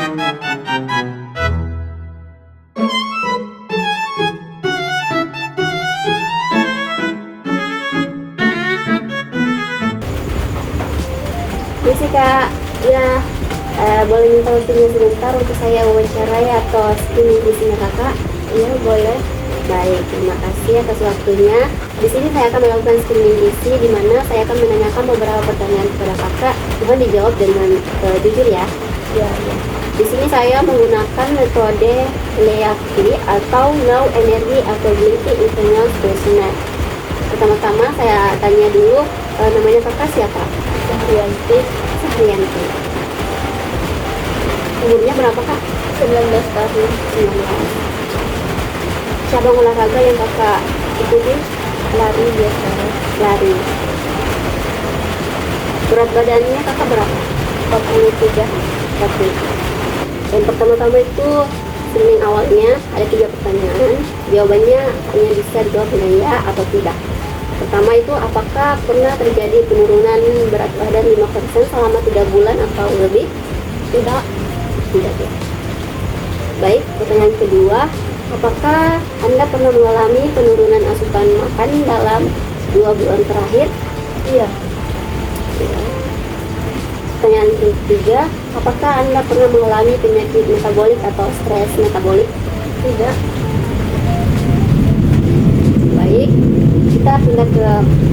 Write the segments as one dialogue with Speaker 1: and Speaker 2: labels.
Speaker 1: Misi Kak, ya boleh minta waktunya sebentar untuk saya wawancarai atau screening visinya Kakak? Iya boleh. Baik, terima kasih atas waktunya. Di sini saya akan melakukan screening visi, di mana saya akan menanyakan beberapa pertanyaan kepada Kakak. Mohon dijawab dengan jujur ya. Iya. Di sini saya menggunakan metode LEAFI atau Low Energy Availability Internal Questionnaire. Pertama-tama saya tanya dulu, namanya Kakak siapa? Sahriyanti. Sahriyanti. Umurnya berapa Kak? 19 tahun. 19. Cabang olahraga yang Kakak ikuti? Lari biasanya. Lari. Berat badannya Kakak berapa? 43. 43. Dan pertama-tama itu screening awalnya ada 3 pertanyaan. Jawabannya hanya bisa dijawab dengan ya atau tidak. Pertama itu, apakah pernah terjadi penurunan berat badan 5% selama 3 bulan atau lebih? Tidak. Tidak ya. Baik, pertanyaan kedua, apakah Anda pernah mengalami penurunan asupan makan dalam 2 bulan terakhir? Iya. Ya. Pertanyaan ketiga, apakah Anda pernah mengalami penyakit metabolik atau stres metabolik? Tidak. Baik, kita pindah ke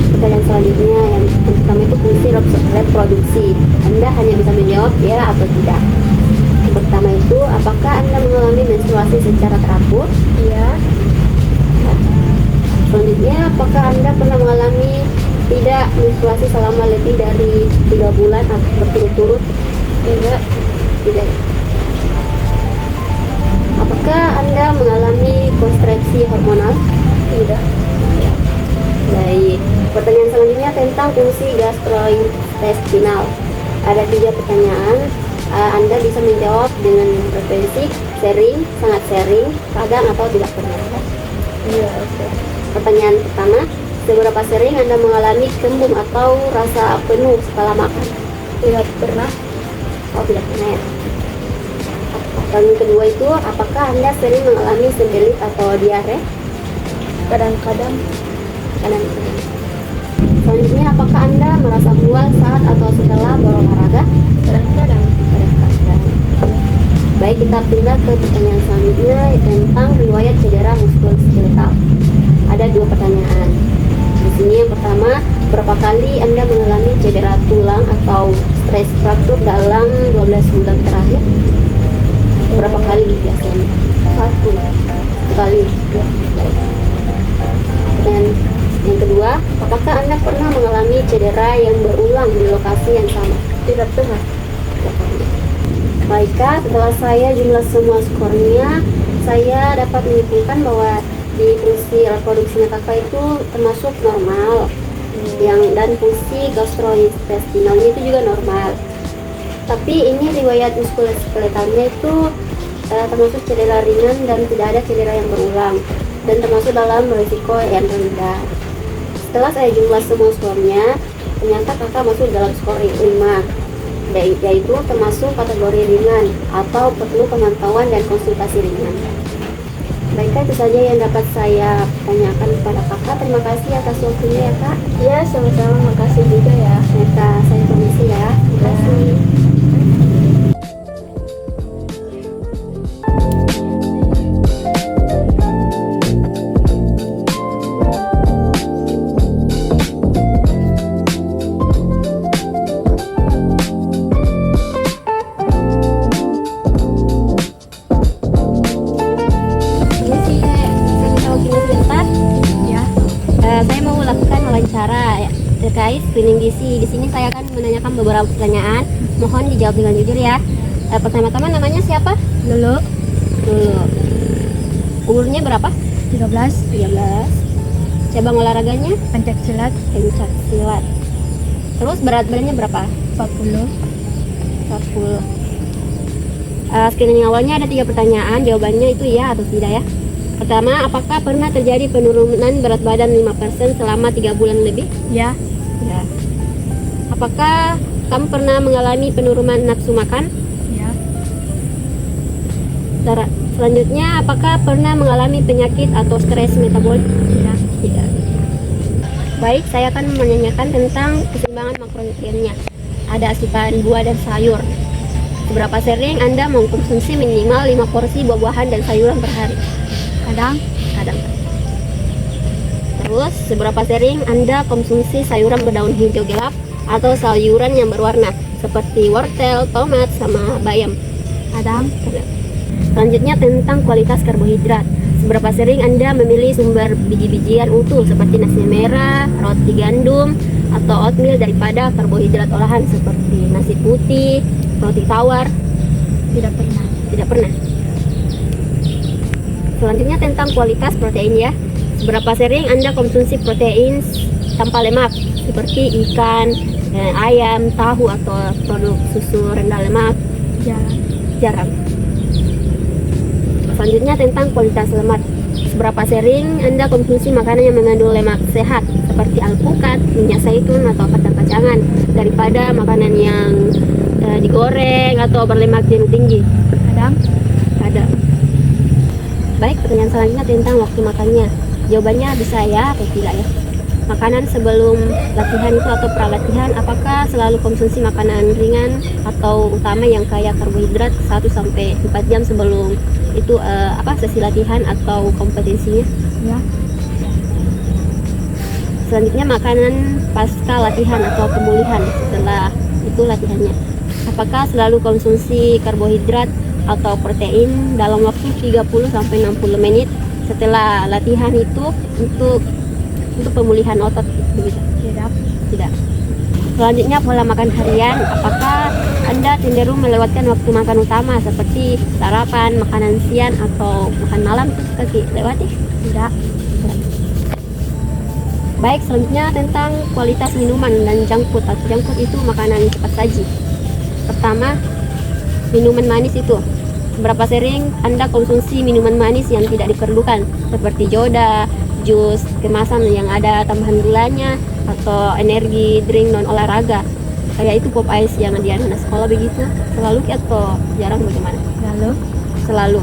Speaker 1: pertanyaan selanjutnya. Yang pertama itu fungsi reproduksi. Anda hanya bisa menjawab ya atau tidak. Yang pertama itu, apakah Anda mengalami menstruasi secara teratur? Iya. Selanjutnya, apakah Anda pernah mengalami tidak menstruasi selama lebih dari 3 bulan atau berturut-turut? Tidak. Tidak. Apakah Anda mengalami kontraksi hormonal? Tidak. Baik. Pertanyaan selanjutnya tentang fungsi gastrointestinal. Ada 3 pertanyaan. Anda bisa menjawab dengan frekuensi, sering, sangat sering, kadang atau tidak pernah. Iya, oke. Pertanyaan pertama, seberapa sering Anda mengalami kembung atau rasa penuh setelah makan? Tidak pernah. Oh, tidak pernah ya. Pertanyaan kedua itu, apakah Anda sering mengalami sembelit atau diare? Kadang-kadang. Kadang-kadang. Selanjutnya, apakah Anda merasa mual saat atau setelah berolahraga? Kadang-kadang. Kadang-kadang. Baik, kita pindah ke pertanyaan selanjutnya tentang riwayat cedera muskuloskeletal. Ada 2 pertanyaan. Di sini yang pertama, berapa kali Anda mengalami cedera tulang atau stress fracture dalam 12 bulan terakhir? Berapa kali biasanya? 1 kali. Dan yang kedua, apakah Anda pernah mengalami cedera yang berulang di lokasi yang sama? Tidak pernah. Baik Kak, setelah saya jumlah semua skornya, saya dapat menyimpulkan bahwa di fungsi reproduksinya Kakak itu termasuk normal. Dan fungsi gastrointestinalnya itu juga normal. Tapi ini riwayat muskuloskeletalnya itu termasuk cedera ringan dan tidak ada cedera yang berulang, dan termasuk dalam risiko yang rendah. Setelah saya jumlah semua skornya, ternyata Kakak masuk dalam skor 5, yaitu termasuk kategori ringan atau perlu pemantauan dan konsultasi ringan. Baik, itu saja yang dapat saya tanyakan kepada Kakak. Terima kasih atas waktunya ya Kak. Ya, sama-sama. Makasih juga ya. Kak, saya permisi ya. Terima kasih. Saya mau melakukan wawancara terkait screening gizi. Di sini saya akan menanyakan beberapa pertanyaan. Mohon dijawab dengan jujur ya. Pertama-tama namanya siapa? Lulu. Lulu. Umurnya berapa? 13. Cabang olahraganya? Pencak silat. Terus berat badannya berapa? 40. Screening awalnya ada 3 pertanyaan. Jawabannya itu ya atau tidak ya. Pertama, apakah pernah terjadi penurunan berat badan 5% selama 3 bulan lebih? Ya. Apakah kamu pernah mengalami penurunan nafsu makan? Ya. Selanjutnya, apakah pernah mengalami penyakit atau stres metabolik? Tidak. Tidak. Baik, saya akan menanyakan tentang keseimbangan makronutriennya. Ada asupan buah dan sayur. Seberapa sering Anda mengkonsumsi minimal 5 porsi buah-buahan dan sayuran per hari?
Speaker 2: Kadang.
Speaker 1: Terus, seberapa sering Anda konsumsi sayuran berdaun hijau gelap atau sayuran yang berwarna seperti wortel, tomat, sama bayam?
Speaker 2: Kadang.
Speaker 1: Selanjutnya tentang kualitas karbohidrat. Seberapa sering Anda memilih sumber biji-bijian utuh seperti nasi merah, roti gandum, atau oatmeal daripada karbohidrat olahan seperti nasi putih, roti tawar?
Speaker 2: Tidak pernah.
Speaker 1: Tidak pernah. Selanjutnya tentang kualitas protein ya. Seberapa sering Anda konsumsi protein tanpa lemak seperti ikan, ayam, tahu, atau produk susu rendah lemak? Jarang. Selanjutnya tentang kualitas lemak. Seberapa sering Anda konsumsi makanan yang mengandung lemak sehat seperti alpukat, minyak zaitun, atau kacang-kacangan daripada makanan yang digoreng atau berlemak jenuh tinggi?
Speaker 2: Kadang.
Speaker 1: Ada. Baik, pertanyaan selanjutnya tentang waktu makannya. Jawabannya bisa ya atau tidak ya. Makanan sebelum latihan itu atau pralatihan, apakah selalu konsumsi makanan ringan atau utama yang kaya karbohidrat 1-4 jam sebelum itu sesi latihan atau kompetisinya?
Speaker 2: Ya.
Speaker 1: Selanjutnya makanan pasca latihan atau pemulihan setelah itu latihannya. Apakah selalu konsumsi karbohidrat atau protein dalam waktu 30-60 menit setelah latihan itu untuk pemulihan otot begitu? Tidak. Selanjutnya pola makan harian. Apakah Anda cenderung melewatkan waktu makan utama seperti sarapan, makanan siang, atau makan malam itu suka dilewati?
Speaker 2: Tidak.
Speaker 1: Baik, selanjutnya tentang kualitas minuman dan junk food. Junk food itu makanan cepat saji. Pertama, minuman manis itu. Seberapa sering Anda konsumsi minuman manis yang tidak diperlukan seperti soda, jus kemasan yang ada tambahan gulanya, atau energi drink non olahraga kayak itu pop ice yang di anak sekolah begitu? Selalu atau jarang bagaimana? Selalu.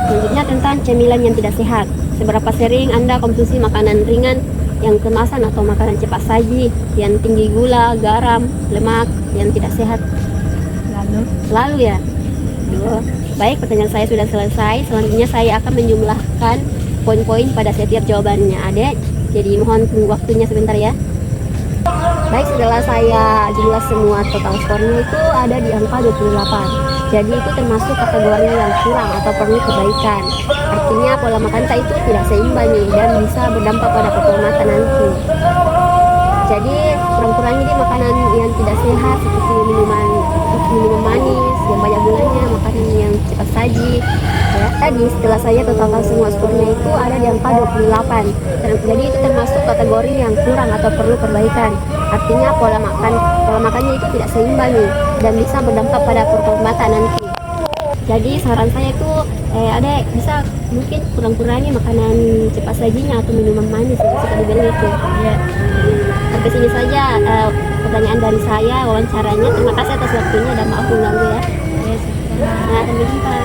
Speaker 1: Selanjutnya tentang cemilan yang tidak sehat. Seberapa sering Anda konsumsi makanan ringan yang kemasan atau makanan cepat saji yang tinggi gula, garam, lemak yang tidak sehat? Selalu ya. Baik, pertanyaan saya sudah selesai. Selanjutnya saya akan menjumlahkan poin-poin pada setiap jawabannya. Adek, jadi mohon tunggu waktunya sebentar ya. Baik, setelah saya jumlah semua total skornya itu ada di angka 28. Jadi itu termasuk kategori yang kurang atau perlu perbaikan. Artinya pola makan saya itu tidak seimbang nih dan bisa berdampak pada performa nanti. Jadi kurang-kurangnya di makanan yang tidak sehat seperti minuman manis yang banyak gulanya, makanan yang cepat saji. Ya, tadi setelah saya totalkan semua skornya itu ada di angka 28. Jadi itu termasuk kategori yang kurang atau perlu perbaikan. Artinya pola makannya itu tidak seimbang nih dan bisa berdampak pada performa nanti. Jadi saran saya itu ada bisa mungkin kurang-kurangi makanan cepat sajinya atau minuman manis yang suka dibilang itu. Ya. Sampai sini saja pertanyaan dari saya, wawancaranya. Terima kasih atas waktunya dan maaf mengganggu ya.
Speaker 2: Yes.
Speaker 1: Nah, sampai jumpa.